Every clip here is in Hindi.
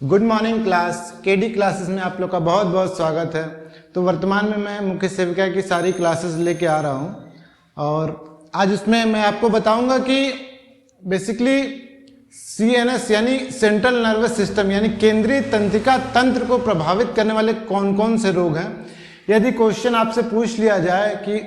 Good morning class. KD classes में आप लोग का बहुत बहुत स्वागत है। तो वर्तमान में मैं मुख्य सेविका की सारी क्लासेस लेके आ रहा हूं और आज उसमें मैं आपको बताऊंगा कि बेसिकली CNS यानी सेंट्रल नर्वस सिस्टम यानी केंद्रीय तंत्रिका तंत्र को प्रभावित करने वाले कौन कौन से रोग हैं। यदि क्वेश्चन आपसे पूछ लिया जाए कि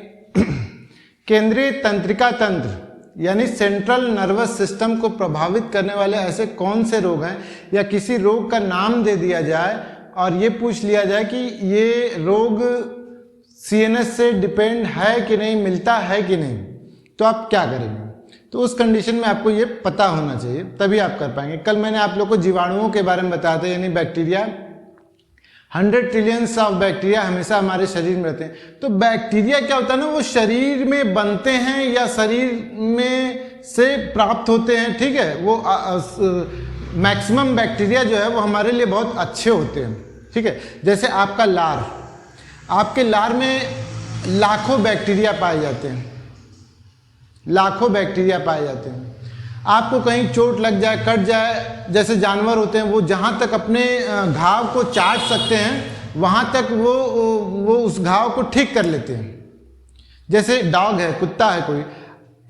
केंद्रीय तंत्रिका तंत्र यानी सेंट्रल नर्वस सिस्टम को प्रभावित करने वाले ऐसे कौन से रोग हैं, या किसी रोग का नाम दे दिया जाए और ये पूछ लिया जाए कि ये रोग CNS से डिपेंड है कि नहीं, मिलता है कि नहीं, तो आप क्या करेंगे। तो उस कंडीशन में आपको ये पता होना चाहिए, तभी आप कर पाएंगे। कल मैंने आप लोग को जीवाणुओं के बारे में बताया था, यानी बैक्टीरिया 100 ट्रिलियंस ऑफ बैक्टीरिया हमेशा हमारे शरीर में रहते हैं। तो बैक्टीरिया क्या होता है ना, वो शरीर में बनते हैं या शरीर में से प्राप्त होते हैं, ठीक है। वो मैक्सिमम बैक्टीरिया जो है वो हमारे लिए बहुत अच्छे होते हैं, ठीक है। जैसे आपका लार, आपके लार में लाखों बैक्टीरिया पाए जाते हैं, लाखों बैक्टीरिया पाए जाते हैं। आपको कहीं चोट लग जाए, कट जाए, जैसे जानवर होते हैं वो जहाँ तक अपने घाव को चाट सकते हैं वहाँ तक वो उस घाव को ठीक कर लेते हैं। जैसे डॉग है, कुत्ता है कोई,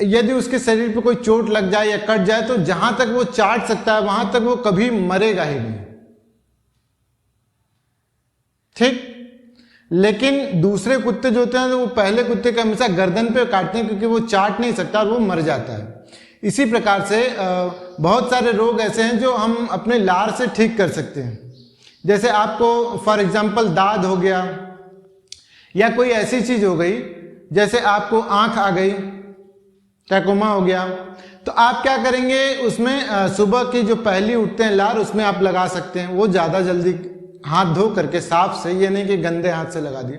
यदि उसके शरीर पे कोई चोट लग जाए या कट जाए तो जहाँ तक वो चाट सकता है वहाँ तक वो कभी मरेगा ही नहीं, ठीक। लेकिन दूसरे कुत्ते जो होते हैं तो वो पहले कुत्ते के हमेशा गर्दन पे काटते हैं क्योंकि वो चाट नहीं सकता और वो मर जाता है। इसी प्रकार से बहुत सारे रोग ऐसे हैं जो हम अपने लार से ठीक कर सकते हैं। जैसे आपको फॉर एग्जांपल दाद हो गया या कोई ऐसी चीज हो गई, जैसे आपको आंख आ गई, ट्रैकोमा हो गया, तो आप क्या करेंगे, उसमें सुबह की जो पहली उठते हैं लार उसमें आप लगा सकते हैं। वो ज़्यादा जल्दी हाथ धो करके साफ से, ये नहीं कि गंदे हाथ से लगा दिए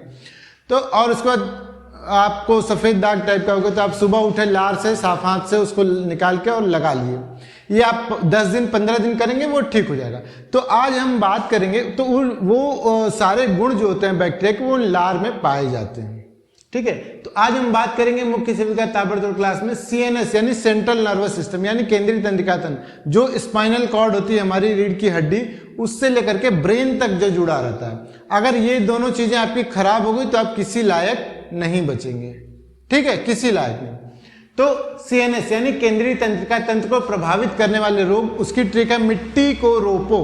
तो। और उसके बाद आपको सफ़ेद दाग टाइप का होगा तो आप सुबह उठे लार से साफ हाथ से उसको निकाल के और लगा लिए। ये आप 10 दिन 15 दिन करेंगे वो ठीक हो जाएगा। तो आज हम बात करेंगे तो वो सारे गुण जो होते हैं बैक्टीरिया के वो लार में पाए जाते हैं, ठीक है। तो आज हम बात करेंगे मुख्य सेविका ताबड़तोड़ क्लास में CNS यानी सेंट्रल नर्वस सिस्टम यानी केंद्रीय तंत्रिका तंत्र, जो स्पाइनल कॉर्ड होती है हमारी रीढ़ की हड्डी, उससे लेकर के ब्रेन तक जो जुड़ा रहता है। अगर ये दोनों चीजें आपकी खराब हो गई तो आप किसी लायक नहीं बचेंगे, ठीक है, किसी लायक नहीं। तो CNS यानी केंद्रीय तंत्रिका तंत्र को प्रभावित करने वाले रोग, उसकी ट्रिक है मिट्टी को रोपो।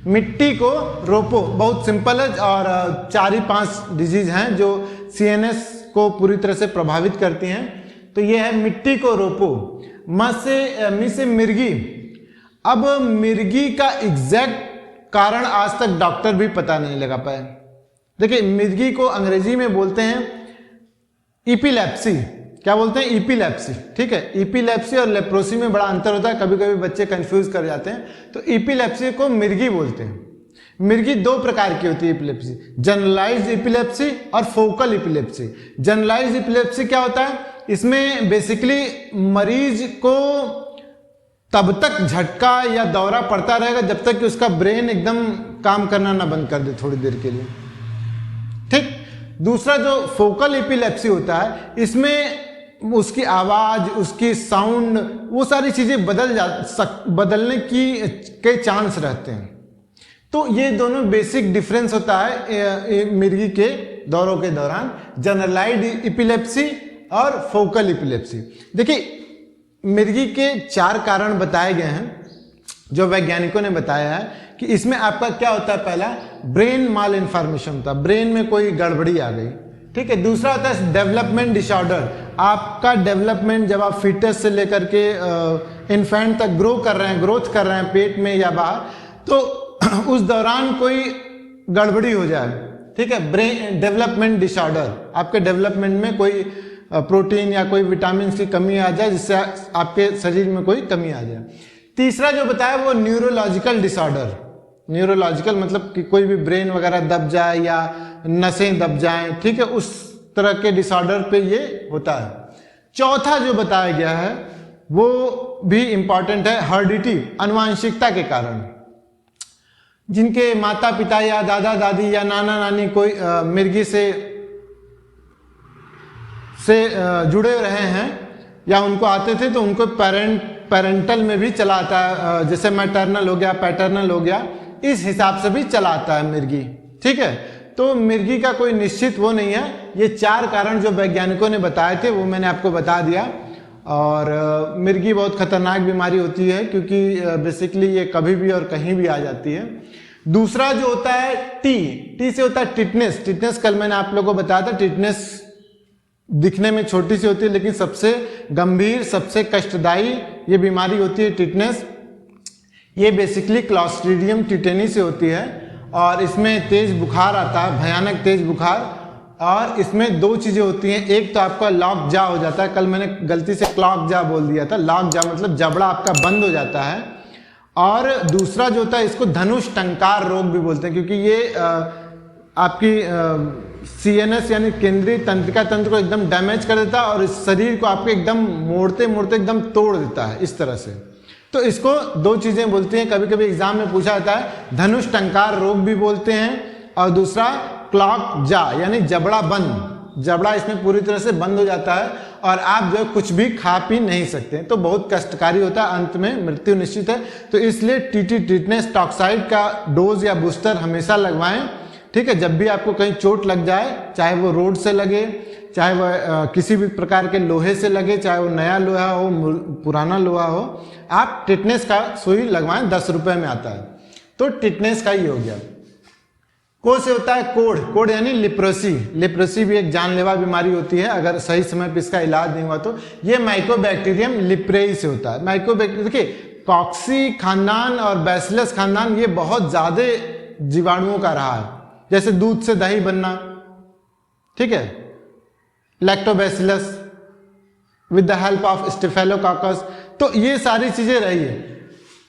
मिट्टी को रोपो बहुत सिंपल है और 4 ही 5 डिजीज हैं जो CNS को पूरी तरह से प्रभावित करती हैं। तो ये है मिट्टी को रोपो। मी से मिर्गी। अब मिर्गी का एग्जैक्ट कारण आज तक डॉक्टर भी पता नहीं लगा पाए। देखिए, मिर्गी को अंग्रेजी में बोलते हैं इपिलेप्सी। क्या बोलते हैं? इपिलेप्सी, ठीक है। इपिलेप्सी और लेप्रोसी में बड़ा अंतर होता है, कभी कभी बच्चे कंफ्यूज कर जाते हैं। तो इपिलेप्सी को मिर्गी बोलते हैं। मिर्गी 2 प्रकार की होती है इपिलेप्सी, जनरलाइज्ड इपिलेप्सी और फोकल इपिलेप्सी। जनरलाइज्ड इपिलेप्सी क्या होता है? इसमें बेसिकली मरीज को तब तक झटका या दौरा पड़ता रहेगा जब तक कि उसका ब्रेन एकदम काम करना ना बंद कर दे थोड़ी देर के लिए, ठीक। दूसरा जो फोकल एपिलेप्सी होता है, इसमें उसकी आवाज, उसकी साउंड, वो सारी चीजें बदलने के चांस रहते हैं। तो ये दोनों बेसिक डिफरेंस होता है मिर्गी के दौरों के दौरान, जनरलाइज्ड एपिलेप्सी और फोकल एपिलेप्सी। देखिए, मिर्गी के 4 कारण बताए गए हैं जो वैज्ञानिकों ने बताया है कि इसमें आपका क्या होता है। पहला, ब्रेन माल इन्फॉर्मेशन होता है, ब्रेन में कोई गड़बड़ी आ गई, ठीक है। दूसरा होता है डेवलपमेंट डिसऑर्डर। आपका डेवलपमेंट जब आप फिटस से लेकर के इन्फेंट तक ग्रोथ कर रहे हैं पेट में या बाहर, तो उस दौरान कोई गड़बड़ी हो जाए, ठीक है, ब्रेन डेवलपमेंट डिसऑर्डर, आपके डेवलपमेंट में कोई प्रोटीन या कोई विटामिन की कमी आ जाए जिससे आपके शरीर में कोई कमी आ जाए। तीसरा जो बताया वो न्यूरोलॉजिकल डिसऑर्डर। न्यूरोलॉजिकल मतलब कि कोई भी ब्रेन वगैरह दब जाए या नसें दब जाएं, ठीक है, उस तरह के डिसऑर्डर पे ये होता है। चौथा जो बताया गया है वो भी इंपॉर्टेंट है, हर्डिटी, अनुवांशिकता के कारण। जिनके माता पिता या दादा दादी या नाना नानी कोई मिर्गी से जुड़े रहे हैं या उनको आते थे तो उनको पेरेंट पेरेंटल में भी चला आता है, जैसे मैटरनल हो गया, पैटर्नल हो गया, इस हिसाब से भी चला आता है मिर्गी। ठीक है, तो मिर्गी का कोई निश्चित वो नहीं है। ये 4 कारण जो वैज्ञानिकों ने बताए थे वो मैंने आपको बता दिया। और मिर्गी बहुत खतरनाक बीमारी होती है क्योंकि बेसिकली ये कभी भी और कहीं भी आ जाती है। दूसरा जो होता है टी से होता है टिटनेस। टिटनेस कल मैंने आप लोगों को बताया था, टिटनेस दिखने में छोटी सी होती है लेकिन सबसे गंभीर, सबसे कष्टदायी ये बीमारी होती है टिटनेस। ये बेसिकली क्लॉस्ट्रीडियम टिटेनी से होती है और इसमें तेज बुखार आता है, भयानक तेज बुखार। और इसमें 2 चीजें होती हैं, एक तो आपका लॉक जा हो जाता है, कल मैंने गलती से क्लॉक जा बोल दिया था, लॉक जा मतलब जबड़ा आपका बंद हो जाता है। और दूसरा जो होता है इसको धनुष टंकार रोग भी बोलते हैं क्योंकि ये आपकी CNS यानी केंद्रीय तंत्रिका तंत्र को एकदम डैमेज कर देता है और इस शरीर को आपके एकदम मोड़ते मोड़ते एकदम तोड़ देता है इस तरह से। तो इसको 2 चीजें बोलती हैं, कभी कभी एग्जाम में पूछा जाता है, धनुष टंकार रोग भी बोलते हैं और दूसरा क्लॉक जा यानी जबड़ा बंद, जबड़ा इसमें पूरी तरह से बंद हो जाता है और आप जो कुछ भी खा पी नहीं सकते, तो बहुत कष्टकारी होता है, अंत में मृत्यु निश्चित है। तो इसलिए टिटनेस टॉक्साइड का डोज या बूस्टर हमेशा लगवाएं। ठीक है, जब भी आपको कहीं चोट लग जाए, चाहे वो रोड से लगे, चाहे वह किसी भी प्रकार के लोहे से लगे, चाहे वो नया लोहा हो, पुराना लोहा हो, आप टिटनेस का सुई लगवाएं, 10 रुपए में आता है। तो टिटनेस का ही हो गया। को से होता है कोढ़ यानी लिप्रोसी। लिप्रोसी भी एक जानलेवा बीमारी होती है अगर सही समय पर इसका इलाज नहीं हुआ तो। ये माइकोबैक्टीरियम लिप्रेई से होता है। माइकोबैक्टीरियम देखिए, कॉक्सी खानदान और बैसिलस खानदान ये बहुत ज्यादा जीवाणुओं का रहा है, जैसे दूध से दही बनना, ठीक है, lactobacillus with the help of staphylococcus, तो ये सारी चीजें रही है।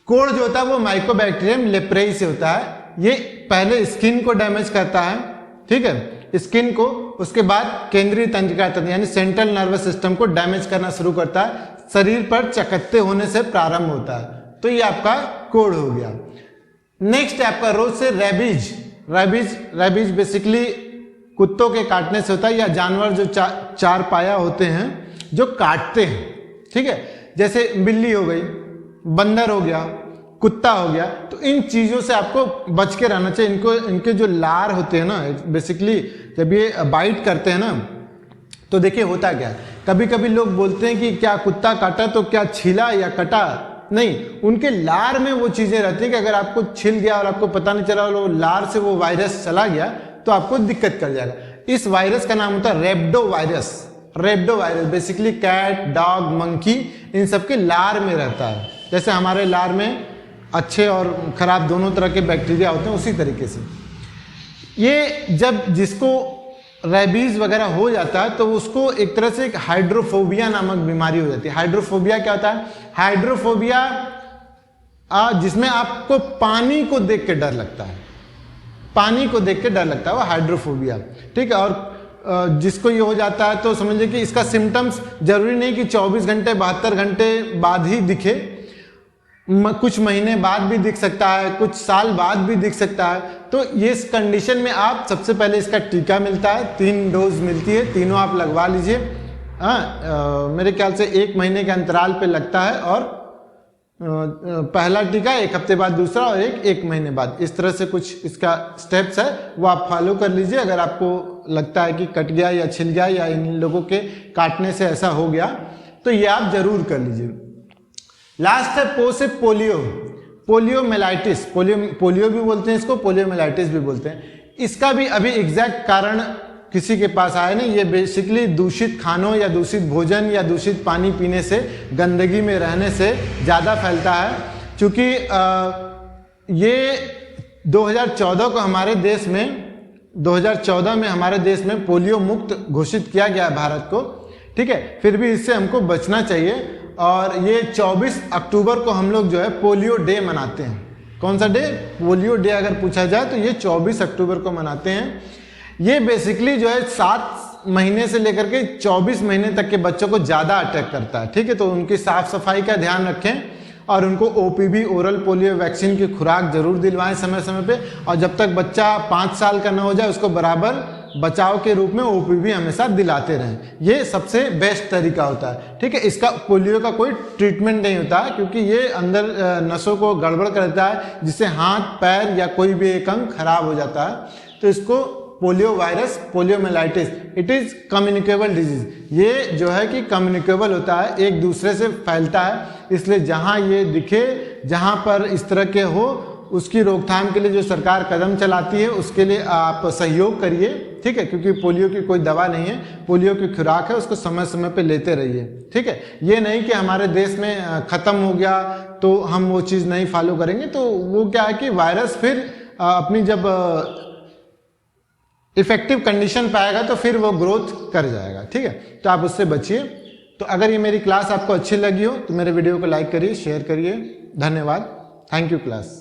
कोढ़ जो होता है वो माइकोबैक्टीरियम लिप्रेई से होता है। ये पहले स्किन को डैमेज करता है, ठीक है, स्किन को, उसके बाद केंद्रीय तंत्रिका तंत्र यानी सेंट्रल नर्वस सिस्टम को डैमेज करना शुरू करता है, शरीर पर चकत्ते होने से प्रारंभ होता है। तो ये आपका कोढ़ हो गया। नेक्स्ट आपका रोज से रैबीज बेसिकली कुत्तों के काटने से होता है, या जानवर जो 4 पाया होते हैं जो काटते हैं, ठीक है, जैसे बिल्ली हो गई, बंदर हो गया, कुत्ता हो गया, तो इन चीजों से आपको बच के रहना चाहिए। इनके जो लार होते हैं ना, बेसिकली जब ये बाइट करते हैं ना, तो देखिए होता क्या है, कभी कभी लोग बोलते हैं कि क्या कुत्ता काटा तो क्या छिला या कटा, नहीं, उनके लार में वो चीजें रहती है कि अगर आपको छिल गया और आपको पता नहीं चला और लार से वो वायरस चला गया तो आपको दिक्कत कर जाएगा। इस वायरस का नाम होता है rhabdovirus. Basically cat, dog, monkey, इन सबके लार में रहता है। जैसे हमारे लार में अच्छे और खराब दोनों तरह के बैक्टीरिया होते हैं, उसी तरीके से ये जब जिसको रेबीज वगैरह हो जाता है तो उसको एक तरह से एक हाइड्रोफोबिया नामक बीमारी हो जाती है। हाइड्रोफोबिया क्या होता है? हाइड्रोफोबिया जिसमें आपको पानी को देख के डर लगता है, पानी को देख के डर लगता है, वो हाइड्रोफोबिया, ठीक है। और जिसको ये हो जाता है तो समझिए कि इसका सिम्टम्स जरूरी नहीं कि 24 घंटे 72 घंटे बाद ही दिखे, कुछ महीने बाद भी दिख सकता है, कुछ साल बाद भी दिख सकता है। तो ये इस कंडीशन में आप सबसे पहले इसका टीका मिलता है, 3 डोज मिलती है, तीनों आप लगवा लीजिए। मेरे ख्याल से 1 महीने के अंतराल पे लगता है, और पहला टीका 1 हफ्ते बाद दूसरा, और 1 महीने बाद, इस तरह से कुछ इसका स्टेप्स है, वो आप फॉलो कर लीजिए। अगर आपको लगता है कि कट गया या छिल गया या इन लोगों के काटने से ऐसा हो गया तो ये आप जरूर कर लीजिए। लास्ट है पो से पोलियोमेलाइटिस। पोलियो भी बोलते हैं इसको, पोलियोमेलाइटिस भी बोलते हैं। इसका भी अभी एग्जैक्ट कारण किसी के पास आया नहीं। ये बेसिकली दूषित खानों या दूषित भोजन या दूषित पानी पीने से, गंदगी में रहने से ज़्यादा फैलता है। क्योंकि ये 2014 को हमारे देश में 2014 में हमारे देश में पोलियो मुक्त घोषित किया गया है भारत को, ठीक है। फिर भी इससे हमको बचना चाहिए। और ये 24 अक्टूबर को हम लोग जो है पोलियो डे मनाते हैं। कौन सा डे? पोलियो डे अगर पूछा जाए तो ये 24 अक्टूबर को मनाते हैं। ये बेसिकली जो है 7 महीने से लेकर के 24 महीने तक के बच्चों को ज़्यादा अटैक करता है, ठीक है। तो उनकी साफ सफाई का ध्यान रखें और उनको OPV ओरल पोलियो वैक्सीन की खुराक जरूर दिलवाएं समय समय पे। और जब तक बच्चा 5 साल का न हो जाए उसको बराबर बचाव के रूप में ओपीवी हमेशा दिलाते रहें। ये सबसे बेस्ट तरीका होता है, ठीक है। इसका पोलियो का कोई ट्रीटमेंट नहीं होता है, क्योंकि ये अंदर नसों को गड़बड़ करता है, जिससे हाथ पैर या कोई भी एक अंग खराब हो जाता है। तो इसको polio virus, poliomyelitis, it is communicable disease. ये जो है कि कम्युनिकेबल होता है, एक दूसरे से फैलता है, इसलिए जहाँ ये दिखे, जहाँ पर इस तरह के हो, उसकी रोकथाम के लिए जो सरकार कदम चलाती है उसके लिए आप सहयोग करिए, ठीक है। क्योंकि पोलियो की कोई दवा नहीं है, पोलियो की खुराक है, उसको समय समय पे लेते रहिए, ठीक है। ये नहीं कि हमारे देश में खत्म हो गया तो हम वो चीज़ नहीं फॉलो करेंगे, तो वो क्या है कि वायरस फिर अपनी जब इफेक्टिव कंडीशन पाएगा तो फिर वो ग्रोथ कर जाएगा, ठीक है। तो आप उससे बचिए। तो अगर ये मेरी क्लास आपको अच्छी लगी हो तो मेरे वीडियो को लाइक करिए, शेयर करिए। धन्यवाद। Thank you class.